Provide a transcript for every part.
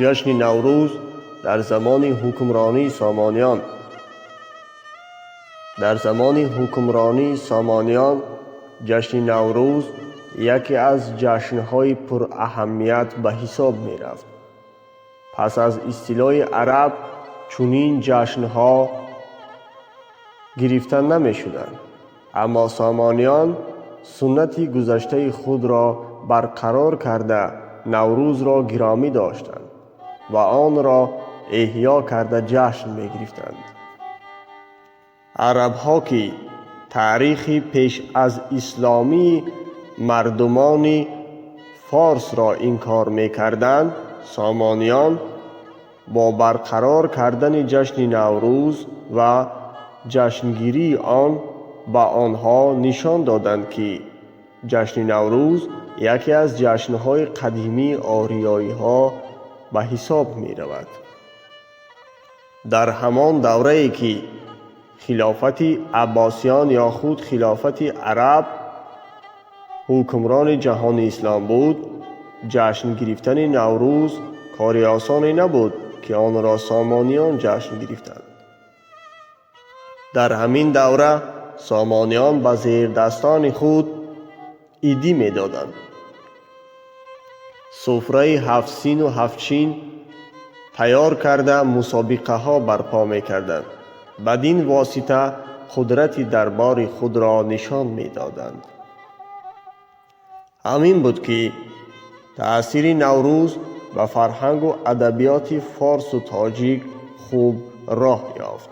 جشن نوروز در زمان حکمرانی سامانیان. در زمان حکمرانی سامانیان جشن نوروز یکی از جشن‌های پر اهمیت به حساب می رفت. پس از اصطلاح عرب چنین جشن‌ها گرفته نمی شدند، اما سامانیان سنتی گذشته خود را برقرار کرده نوروز را گرامی داشتند و آن را احیا کرده جشن می گرفتند. عرب ها که تاریخی پیش از اسلامی مردمان فارس را انکار می کردند، سامانیان با برقرار کردن جشن نوروز و جشنگیری آن به آنها نشان دادند که جشن نوروز یکی از جشن‌های قدیمی آریایی ها به حساب می رود. در همان دوره‌ای که خلافت عباسیان یا خود خلافت عرب حکمران جهان اسلام بود، جشن گرفتن نوروز کاری آسانی نبود که آن را سامانیان جشن گرفتند. در همین دوره سامانیان به زیردستان خود عیدی می دادند. سفره 7 سین و 7 چین تیار کرده مسابقه ها برپا می کردند. بدین واسطه قدرت دربار خود را نشان می دادند. همین بود که تأثیر نوروز به فرهنگ و ادبیات فارس و تاجیک خوب راه یافت.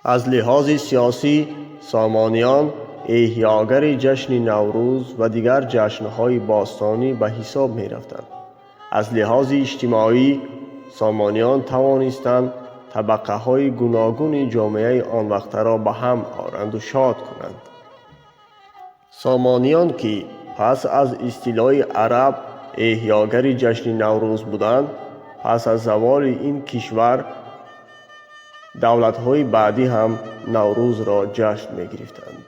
از لحاظ سیاسی سامانیان احیاگر جشن نوروز و دیگر جشن‌های باستانی به حساب می رفتند. از لحاظ اجتماعی سامانیان توانستند طبقه های گوناگون جامعه آن وقت را به هم آورند و شاد کنند. سامانیان که پس از اصطلاح عرب احیاگر جشن نوروز بودند، پس از زوال این کشور دولت‌های بعدی هم نوروز را جشن می گرفتند.